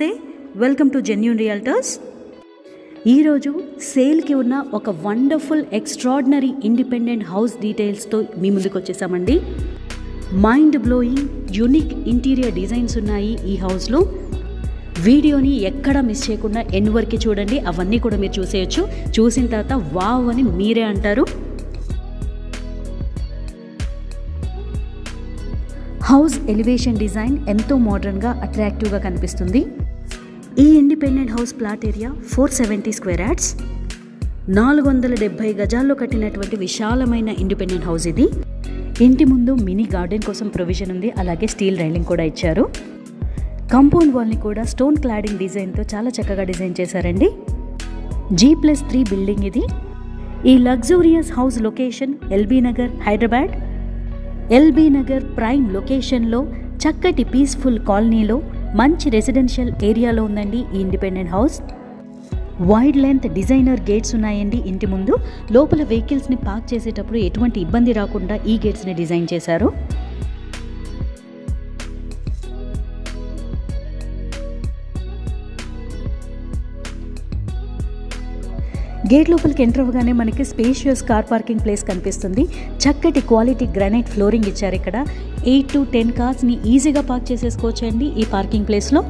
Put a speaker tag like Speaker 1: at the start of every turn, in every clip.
Speaker 1: నమస్తే, welcome to genuine realtors. ఈరోజు సేల్కి ఉన్న ఒక వండర్ఫుల్ ఎక్స్ట్రాడినరీ ఇండిపెండెంట్ హౌస్ డీటెయిల్స్తో మీ ముందుకు వచ్చేసామండి. Mind blowing unique interior designs ఉన్నాయి ఈ హౌస్లో. వీడియోని ఎక్కడా మిస్ చేయకుండా ఎండ్ వరకు చూడండి, అవన్నీ కూడా మీరు చూసేయచ్చు. చూసిన తర్వాత వావ్ అని మీరే అంటారు. హౌస్ ఎలివేషన్ డిజైన్ ఎంతో మోడర్న్గా అట్రాక్టివ్గా కనిపిస్తుంది. ఈ independent house plot area 470 square yards, 470 గజాల్లో కట్టినటువంటి విశాలమైన ఇండిపెండెంట్ హౌస్ ఇది. ఇంటి ముందు మినీ గార్డెన్ కోసం ప్రొవిజన్ ఉంది, అలాగే స్టీల్ రైలింగ్ కూడా ఇచ్చారు. కాంపౌండ్ వాల్ని కూడా స్టోన్ క్లాడింగ్ డిజైన్తో చాలా చక్కగా డిజైన్ చేశారండి. G+3 బిల్డింగ్ ఇది. ఈ luxurious house location LB Nagar, Hyderabad. LB Nagar prime లొకేషన్లో చక్కటి పీస్ఫుల్ కాలనీలో మంచి రెసిడెన్షియల్ ఏరియాలో ఉందండి ఈ independent house. Wide length designer gates ఉన్నాయండి ఇంటి ముందు. లోపల వెహికల్స్ని పార్క్ చేసేటప్పుడు ఎటువంటి ఇబ్బంది రాకుండా ఈ గేట్స్ని డిజైన్ చేశారు. గేట్ లోపలికి ఎంటర్ అవ్వగానే మనకి స్పేషియస్ కార్ పార్కింగ్ ప్లేస్ కనిపిస్తుంది. చక్కటి క్వాలిటీ గ్రానైట్ ఫ్లోరింగ్ ఇచ్చారు. ఇక్కడ 8 to 10 కార్స్ని ఈజీగా పార్క్ చేసేసుకోవచ్చండి ఈ పార్కింగ్ ప్లేస్లో.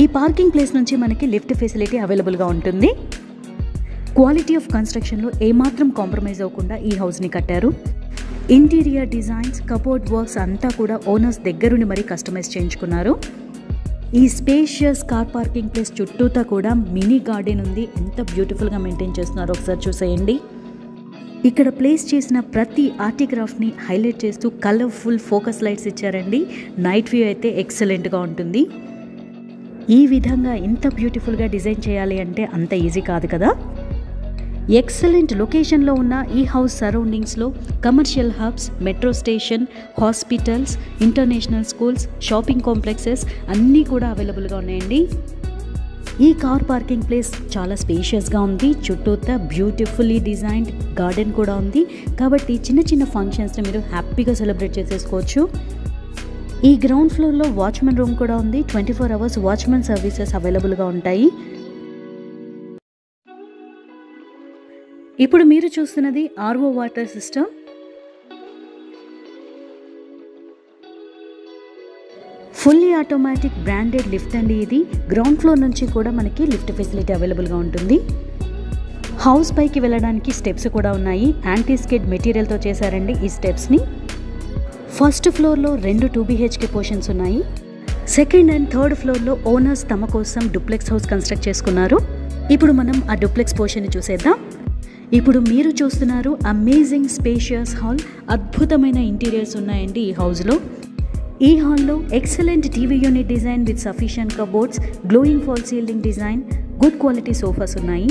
Speaker 1: ఈ పార్కింగ్ ప్లేస్ నుంచి మనకి లిఫ్ట్ ఫెసిలిటీ అవైలబుల్గా ఉంటుంది. క్వాలిటీ ఆఫ్ కన్స్ట్రక్షన్లో ఏమాత్రం కాంప్రమైజ్ అవ్వకుండా ఈ హౌస్ని కట్టారు. ఇంటీరియర్ డిజైన్స్, కబోర్డ్ వర్క్స్ అంతా కూడా ఓనర్స్ దగ్గరుండి మరీ కస్టమైజ్ చేయించుకున్నారు. ఈ స్పేషియస్ కార్ పార్కింగ్ ప్లేస్ చుట్టూతా కూడా మినీ గార్డెన్ ఉంది. ఎంత బ్యూటిఫుల్గా మెయింటైన్ చేస్తున్నారో ఒకసారి చూసేయండి. ఇక్కడ ప్లేస్ చేసిన ప్రతి ఆర్టిగ్రాఫ్ని హైలైట్ చేస్తూ కలర్ఫుల్ ఫోకస్ లైట్స్ ఇచ్చారండి. నైట్ వ్యూ అయితే ఎక్సలెంట్గా ఉంటుంది. ఈ విధంగా ఇంత బ్యూటిఫుల్గా డిజైన్ చేయాలి అంటే అంత ఈజీ కాదు కదా. ఎక్సలెంట్ లొకేషన్లో ఉన్న ఈ హౌస్ సరౌండింగ్స్లో commercial hubs, metro station, hospitals, international schools, shopping complexes అన్నీ కూడా అవైలబుల్గా ఉన్నాయండి. ఈ కార్ పార్కింగ్ ప్లేస్ చాలా స్పేషియస్గా ఉంది. చుట్టూతా బ్యూటిఫుల్లీ డిజైన్డ్ గార్డెన్ కూడా ఉంది. కాబట్టి చిన్న చిన్న ఫంక్షన్స్ని మీరు హ్యాపీగా సెలబ్రేట్ చేసేసుకోవచ్చు. ఈ గ్రౌండ్ ఫ్లోర్లో వాచ్మెన్ రూమ్ కూడా ఉంది. 24 hours వాచ్మెన్ సర్వీసెస్ అవైలబుల్గా ఉంటాయి. ఇప్పుడు మీరు చూస్తున్నది RO water system. Fully automatic branded lift అండి ఇది. గ్రౌండ్ ఫ్లోర్ నుంచి కూడా మనకి లిఫ్ట్ ఫెసిలిటీ అవైలబుల్గా ఉంటుంది. హౌస్ పైకి వెళ్ళడానికి స్టెప్స్ కూడా ఉన్నాయి. యాంటీ స్కిడ్ మెటీరియల్తో చేశారండి ఈ స్టెప్స్ని. ఫస్ట్ ఫ్లోర్లో 2 2BHK పోర్షన్స్ ఉన్నాయి. సెకండ్ అండ్ థర్డ్ ఫ్లోర్లో ఓనర్స్ తమ కోసం డూప్లెక్స్ హౌస్ కన్స్ట్రక్ట్ చేసుకున్నారు. ఇప్పుడు మనం ఆ డూప్లెక్స్ పోర్షన్ని చూసేద్దాం. ఇప్పుడు మీరు చూస్తున్నారు అమేజింగ్ స్పేషియస్ హాల్. అద్భుతమైన ఇంటీరియర్స్ ఉన్నాయండి ఈ హౌస్లో. ఈ హాల్లో excellent TV unit design with sufficient cupboards, glowing fall ceiling design, good quality sofas ఉన్నాయి.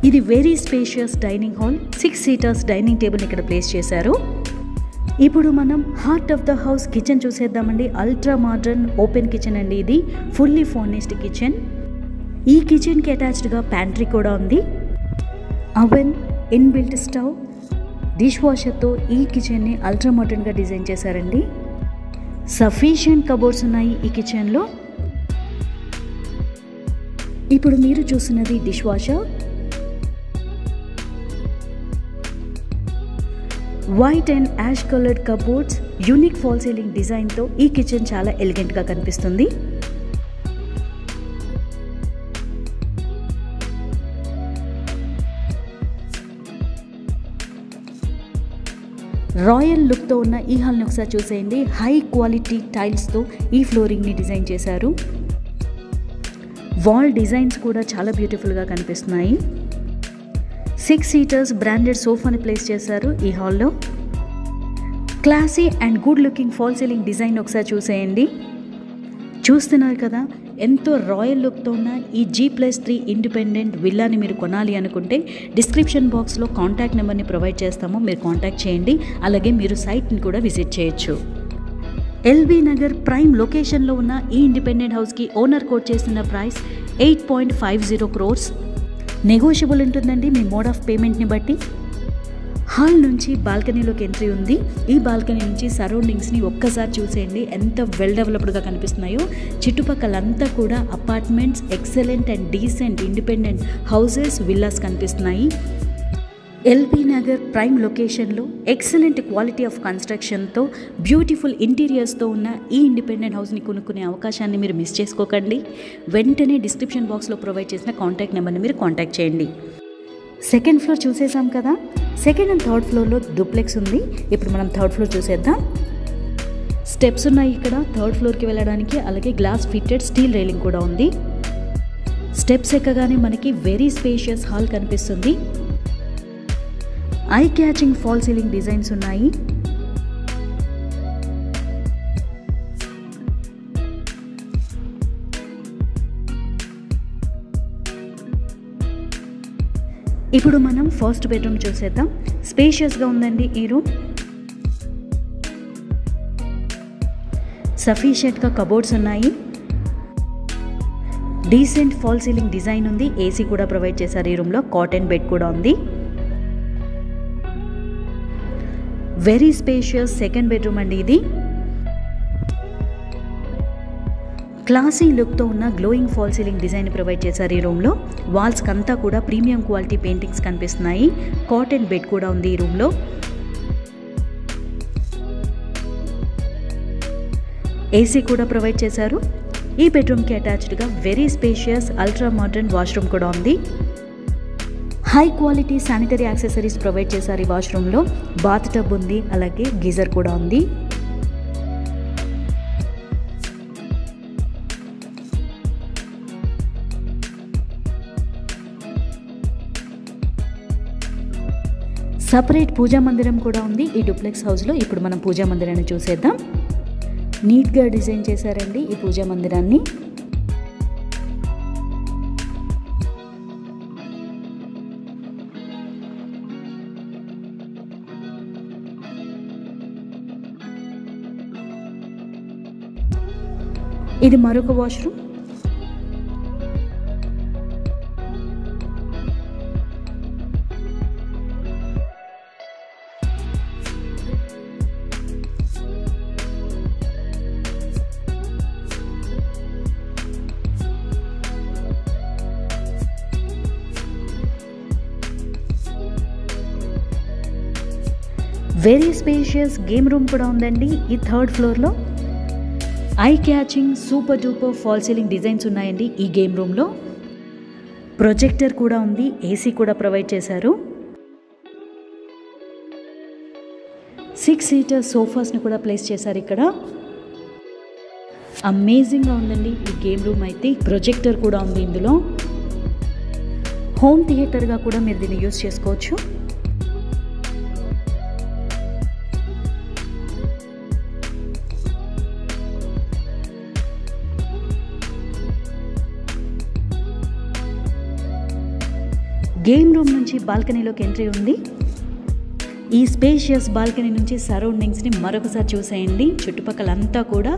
Speaker 1: ఇది very spacious dining hall. 6 seaters dining table ఇక్కడ ప్లేస్ చేశారు. ఇప్పుడు మనం heart of the house kitchen చూసేద్దామండి. అల్ట్రా మోడర్న్ ఓపెన్ కిచెన్ అండి ఇది. Fully furnished kitchen. ఈ కిచెన్కి అటాచ్డ్గా ప్యాంట్రీ కూడా ఉంది. అవెన్, ఇన్బిల్ట్ స్టవ్, డిష్ వాషర్తో ఈ కిచెన్ని అల్ట్రా మోడర్న్గా డిజైన్ చేశారండి. సఫిషియంట్ కబోర్డ్స్ ఉన్నాయి ఈ కిచెన్లో. ఇప్పుడు మీరు చూస్తున్నది dish washer. White and ash coloured cupboards, unique fall ceiling డిజైన్తో ఈ కిచెన్ చాలా ఎలిగెంట్గా కనిపిస్తుంది. రాయల్ లుక్తో ఉన్న ఈ హాల్ని ఒకసారి చూసేయండి. హై క్వాలిటీ టైల్స్తో ఈ ఫ్లోరింగ్ని డిజైన్ చేశారు. వాల్ డిజైన్స్ కూడా చాలా బ్యూటిఫుల్గా కనిపిస్తున్నాయి. 6 seaters బ్రాండెడ్ సోఫాని ప్లేస్ చేశారు ఈ హాల్లో. Classy and good looking fall ceiling design ఒకసారి చూసేయండి. చూస్తున్నారు కదా, ఎంతో రాయల్ లుక్తో ఉన్న ఈ G+3 ఇండిపెండెంట్ విల్లాని మీరు కొనాలి అనుకుంటే డిస్క్రిప్షన్ బాక్స్లో కాంటాక్ట్ నెంబర్ని ప్రొవైడ్ చేస్తాము. మీరు కాంటాక్ట్ చేయండి. అలాగే మీరు సైట్ని కూడా విజిట్ చేయొచ్చు. ఎల్బీ నగర్ ప్రైమ్ లొకేషన్లో ఉన్న ఈ ఇండిపెండెంట్ హౌస్కి ఓనర్ కోట్ చేసిన ప్రైస్ 8.50 crores. నెగోషియబుల్ ఉంటుందండి మీ మోడ్ ఆఫ్ పేమెంట్ని బట్టి. హాల్ నుంచి బాల్కనీలోకి ఎంట్రీ ఉంది. ఈ బాల్కనీ నుంచి సరౌండింగ్స్ని ఒక్కసారి చూసేయండి, ఎంత వెల్ డెవలప్డ్గా కనిపిస్తున్నాయో. చుట్టుపక్కలంతా కూడా apartments, excellent and decent independent houses, villas కనిపిస్తున్నాయి. ఎల్బీ నగర్ ప్రైమ్ లొకేషన్లో ఎక్సలెంట్ క్వాలిటీ ఆఫ్ కన్స్ట్రక్షన్తో బ్యూటిఫుల్ ఇంటీరియర్స్తో ఉన్న ఈ ఇండిపెండెంట్ హౌస్ని కొనుక్కునే అవకాశాన్ని మీరు మిస్ చేసుకోకండి. వెంటనే డిస్క్రిప్షన్ బాక్స్లో ప్రొవైడ్ చేసిన కాంటాక్ట్ నెంబర్ని మీరు కాంటాక్ట్ చేయండి. సెకండ్ ఫ్లోర్ చూసేసాం కదా. సెకండ్ అండ్ థర్డ్ ఫ్లోర్లో డూప్లెక్స్ ఉంది. ఇప్పుడు మనం థర్డ్ ఫ్లోర్ చూసేద్దాం. స్టెప్స్ ఉన్నాయి ఇక్కడ థర్డ్ ఫ్లోర్కి వెళ్ళడానికి. అలాగే గ్లాస్ ఫిట్టెడ్ స్టీల్ రైలింగ్ కూడా ఉంది. స్టెప్స్ ఎక్కగానే మనకి వెరీ స్పేషియస్ హాల్ కనిపిస్తుంది. I catching fall ceiling designs ఉన్నాయి. ఇప్పుడు మనం ఫస్ట్ బెడ్రూమ్ చూసేద్దాం. స్పేషియస్గా ఉందండి ఈ రూమ్. సఫిషియెంట్గా కబోర్డ్స్ ఉన్నాయి. డీసెంట్ ఫాల్ సీలింగ్ డిజైన్ ఉంది. ఏసీ కూడా ప్రొవైడ్ చేశారు ఈ రూమ్లో. కాటన్ బెడ్ కూడా ఉంది. వెరీ స్పేషియస్ సెకండ్ బెడ్రూమ్ అండి ఇది. క్లాసీ లుక్తో ఉన్న glowing fall ceiling design provide చేశారు ఈ రూమ్లో. వాల్స్కి అంతా కూడా ప్రీమియం క్వాలిటీ పెయింటింగ్స్ కనిపిస్తున్నాయి. కాటన్ బెడ్ కూడా ఉంది ఈ రూమ్లో. ఏసీ కూడా ప్రొవైడ్ చేశారు. ఈ బెడ్రూమ్కి అటాచ్డ్గా very spacious ultra modern washroom కూడా ఉంది. High quality sanitary accessories provide చేశారు ఈ వాష్రూమ్లో. బాత్ టబ్ ఉంది, అలాగే గీజర్ కూడా ఉంది. సపరేట్ పూజా మందిరం కూడా ఉంది ఈ డూప్లెక్స్ హౌస్లో. ఇప్పుడు మనం పూజా మందిరాన్ని చూసేద్దాం. నీట్గా డిజైన్ చేశారండి ఈ పూజా మందిరాన్ని. ఇది మరొక washroom. Very spacious game room కూడా ఉందండి ఈ థర్డ్ ఫ్లోర్లో. I catching super duper fall ceiling designs ఉన్నాయండి ఈ గేమ్ రూమ్లో. ప్రొజెక్టర్ కూడా ఉంది. ఏసీ కూడా ప్రొవైడ్ చేశారు. 6 సీటర్ సోఫాస్ని కూడా ప్లేస్ చేశారు ఇక్కడ. అమేజింగ్గా ఉందండి ఈ గేమ్ రూమ్ అయితే. ప్రొజెక్టర్ కూడా ఉంది ఇందులో. హోమ్ థియేటర్గా కూడా మీరు దీన్ని యూజ్ చేసుకోవచ్చు. గేమ్ రూమ్ నుంచి బాల్కనీలోకి ఎంట్రీ ఉంది. ఈ స్పేషియస్ బాల్కనీ నుంచి సరౌండింగ్స్ని మరొకసారి చూసేయండి. చుట్టుపక్కలంతా కూడా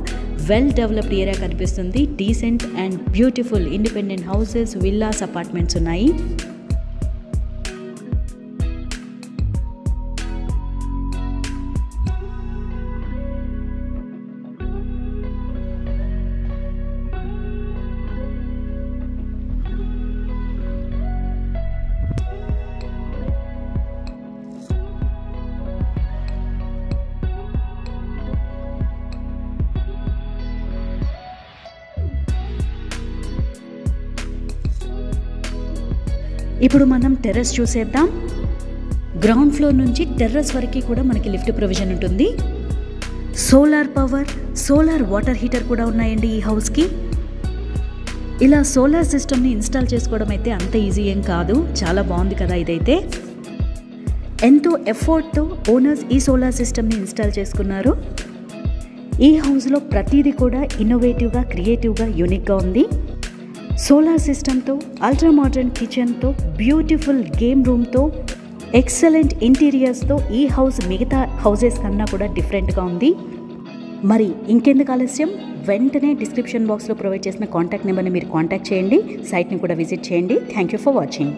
Speaker 1: వెల్ డెవలప్డ్ ఏరియా కనిపిస్తుంది. Decent and beautiful independent houses, villas, apartments ఉన్నాయి. ఇప్పుడు మనం టెర్రస్ చూసేద్దాం. గ్రౌండ్ ఫ్లోర్ నుంచి టెర్రస్ వరకు కూడా మనకి లిఫ్ట్ ప్రొవిజన్ ఉంటుంది. Solar power, solar water heater కూడా ఉన్నాయండి ఈ హౌస్కి. ఇలా సోలార్ సిస్టమ్ని ఇన్స్టాల్ చేసుకోవడం అయితే అంత ఈజీ ఏం కాదు. చాలా బాగుంది కదా ఇదైతే. ఎంతో ఎఫర్ట్తో ఓనర్స్ ఈ సోలార్ సిస్టమ్ని ఇన్స్టాల్ చేసుకున్నారు. ఈ హౌస్లో ప్రతిదీ కూడా ఇన్నోవేటివ్గా, క్రియేటివ్గా, యూనిక్గా ఉంది. సోలార్ సిస్టమ్తో, అల్ట్రా మోడర్న్ కిచెన్తో, బ్యూటిఫుల్ గేమ్ రూమ్తో, ఎక్సలెంట్ ఇంటీరియర్స్తో ఈ హౌస్ మిగతా హౌసెస్ కన్నా కూడా డిఫరెంట్గా ఉంది. మరి ఇంకెందుకు ఆలస్యం, వెంటనే డిస్క్రిప్షన్ బాక్స్లో ప్రొవైడ్ చేసిన కాంటాక్ట్ నెంబర్ని మీరు కాంటాక్ట్ చేయండి. సైట్ని కూడా విజిట్ చేయండి. Thank you for watching.